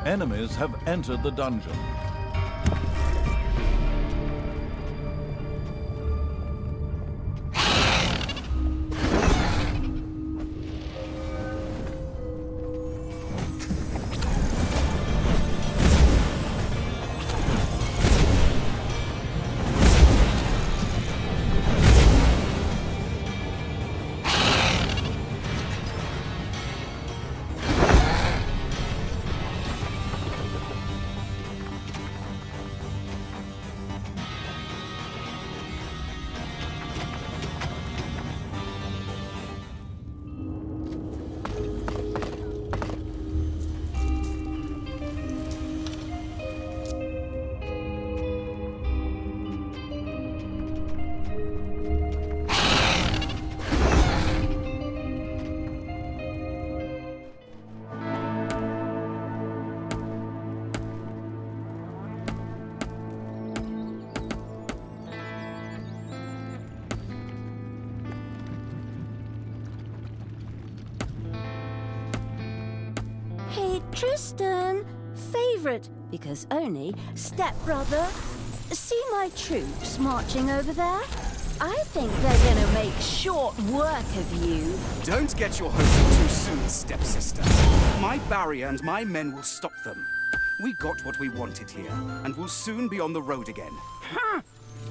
Enemies have entered the dungeon. Hey, Tristan, favorite, because only stepbrother. See my troops marching over there? I think they're gonna make short work of you. Don't get your hopes up too soon, stepsister. My barrier and my men will stop them. We got what we wanted here, and we'll soon be on the road again.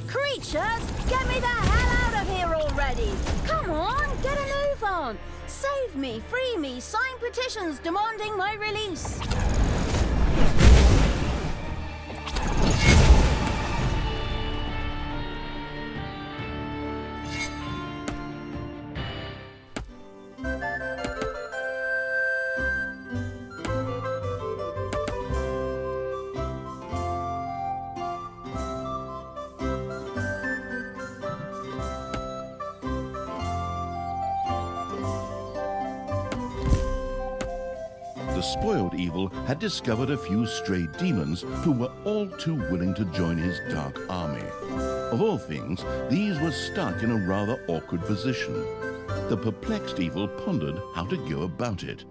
Creatures, get me the hell out of here already! Come on, get a move on! Save me, free me, sign petitions demanding my release! The spoiled evil had discovered a few stray demons who were all too willing to join his dark army. Of all things, these were stuck in a rather awkward position. The perplexed evil pondered how to go about it.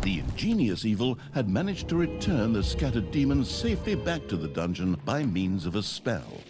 The ingenious evil had managed to return the scattered demons safely back to the dungeon by means of a spell.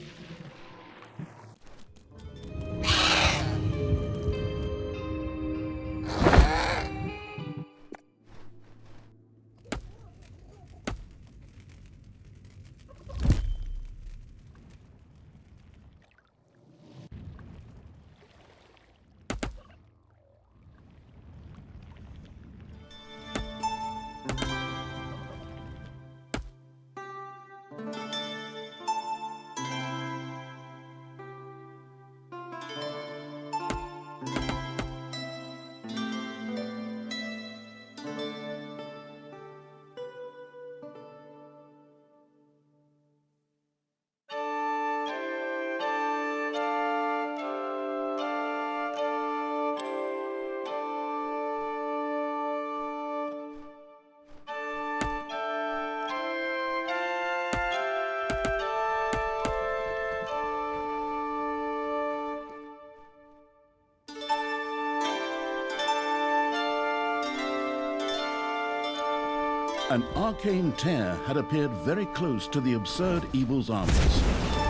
An arcane tear had appeared very close to the absurd evil's armies.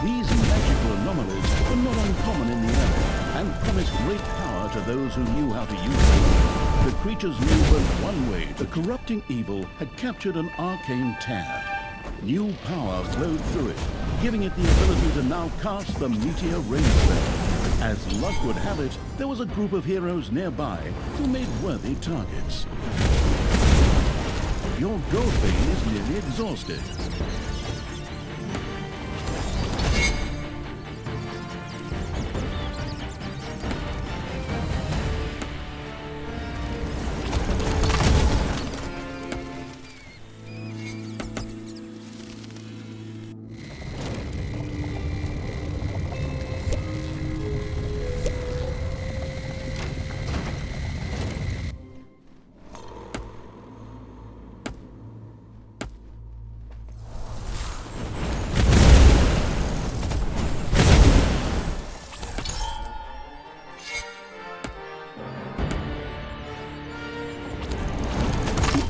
These magical anomalies were not uncommon in the area, and promised great power to those who knew how to use it. The creatures knew but one way. The corrupting evil had captured an arcane tear. New power flowed through it, giving it the ability to now cast the meteor rain spell. As luck would have it, there was a group of heroes nearby who made worthy targets. Your gold vein is nearly exhausted.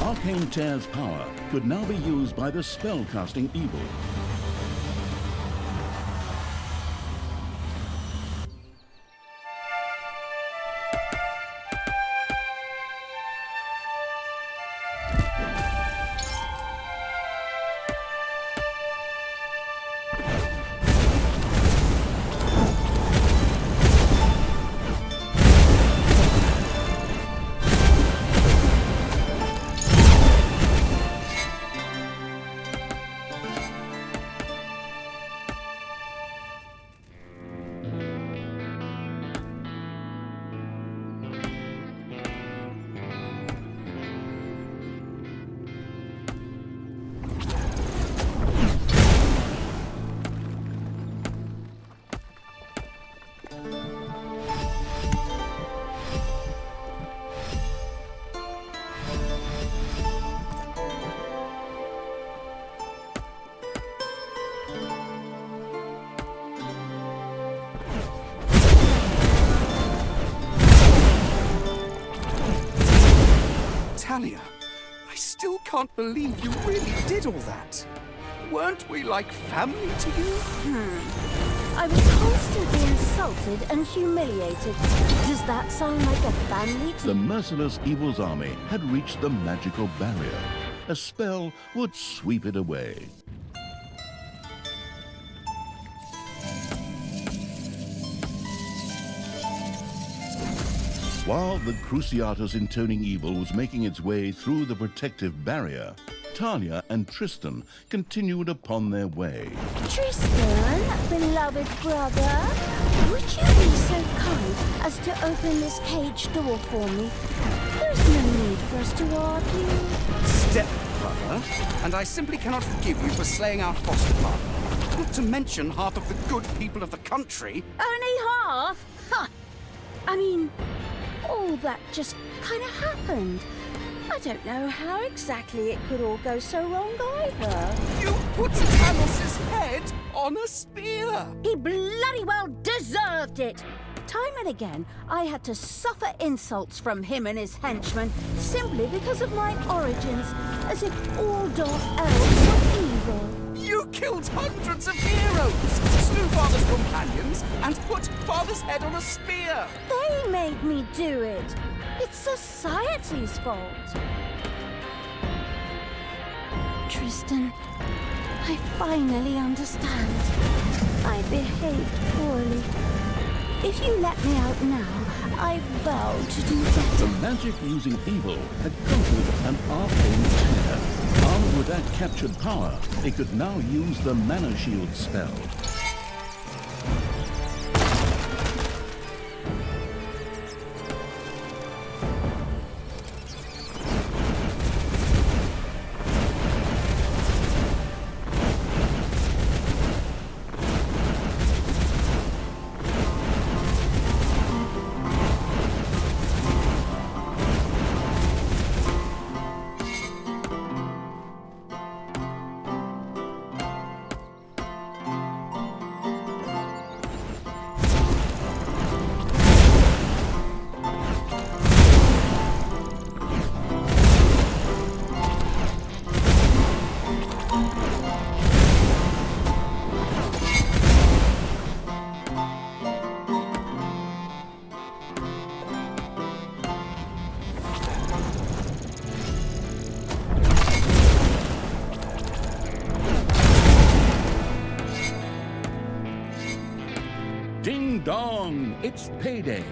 Arcane Tear's power could now be used by the spell-casting evil. Talia, I still can't believe you really did all that. Weren't we like family to you? I was constantly insulted and humiliated. Does that sound like a family to The merciless evil's army had reached the magical barrier. A spell would sweep it away. While the Cruciatus intoning evil was making its way through the protective barrier, Talia and Tristan continued upon their way. Tristan, beloved brother, would you be so kind as to open this cage door for me? There's no need for us to argue. Step-brother, and I simply cannot forgive you for slaying our foster father. Not to mention half of the good people of the country. Only half? Huh. I mean, all that just kind of happened. I don't know how exactly it could all go so wrong either. You put Talos' head on a spear! He bloody well deserved it! Time and again, I had to suffer insults from him and his henchmen simply because of my origins, as if all dark elves were evil. You killed hundreds of heroes, slew Father's companions, and put Father's head on a spear! They made me do it. It's society's fault. Tristan, I finally understand. I behaved poorly. If you let me out now, I vow to do The better. magic using evil had conquered an arcane tear. Armed with that captured power, it could now use the Mana Shield spell. Ding dong! It's payday!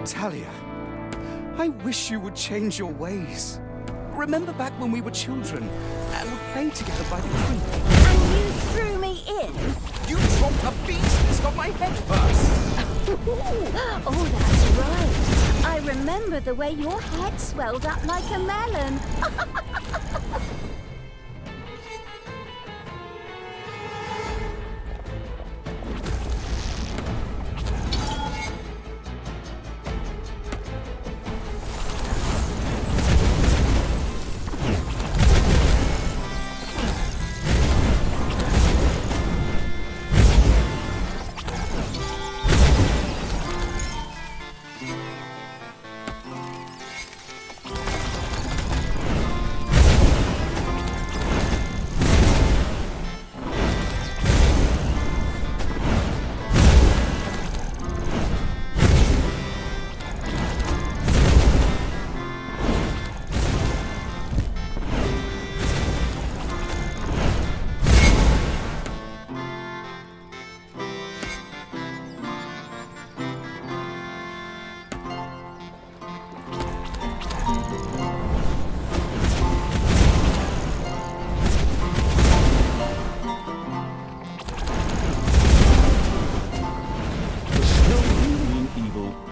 Talia, I wish you would change your ways. Remember back when we were children and would play together by the creek? And you threw me in? You dropped a bee's nest on my head first! Oh, that's right. I remember the way your head swelled up like a melon.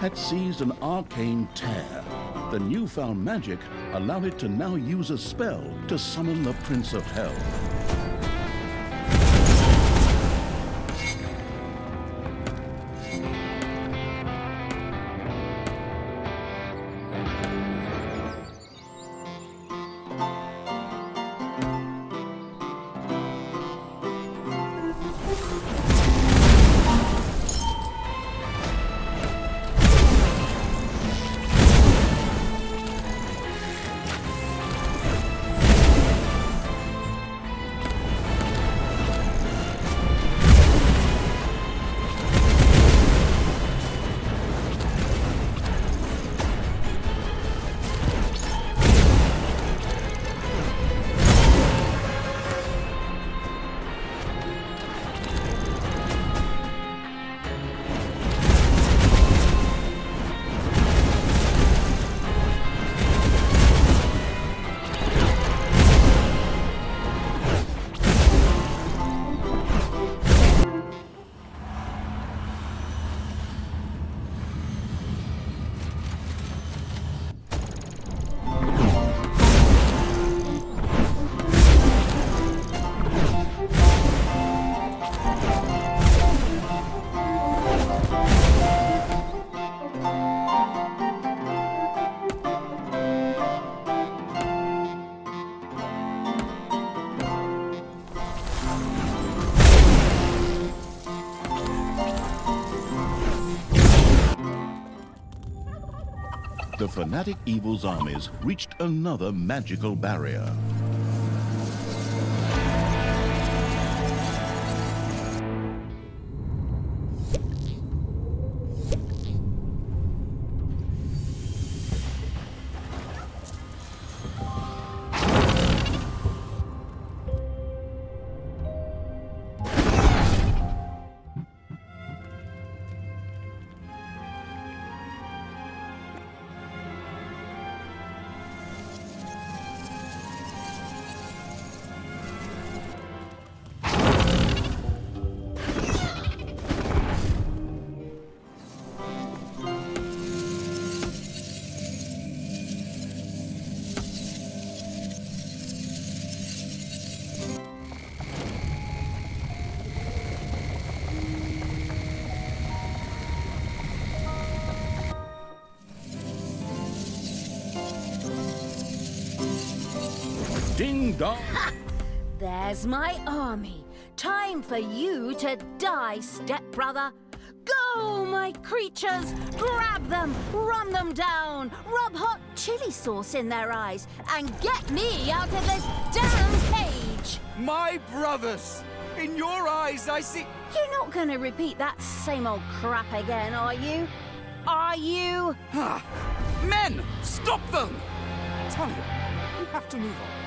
Had seized an arcane tear. The newfound magic allowed it to now use a spell to summon the Prince of Hell. The fanatic evil's armies reached another magical barrier. Ding dong! There's my army. Time for you to die, stepbrother. Go, my creatures! Grab them, run them down, rub hot chili sauce in their eyes, and get me out of this damn cage! My brothers! In your eyes, I see... You're not gonna repeat that same old crap again, are you? Are you? Men! Stop them! Talia, we have to move on.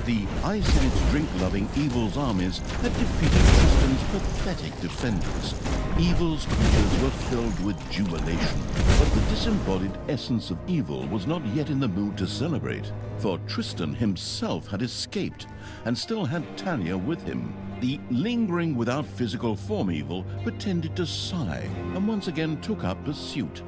The ice in its drink-loving Evil's armies had defeated Tristan's pathetic defenders. Evil's creatures were filled with jubilation, but the disembodied essence of Evil was not yet in the mood to celebrate, for Tristan himself had escaped and still had Talia with him. The lingering without physical form Evil pretended to sigh and once again took up pursuit.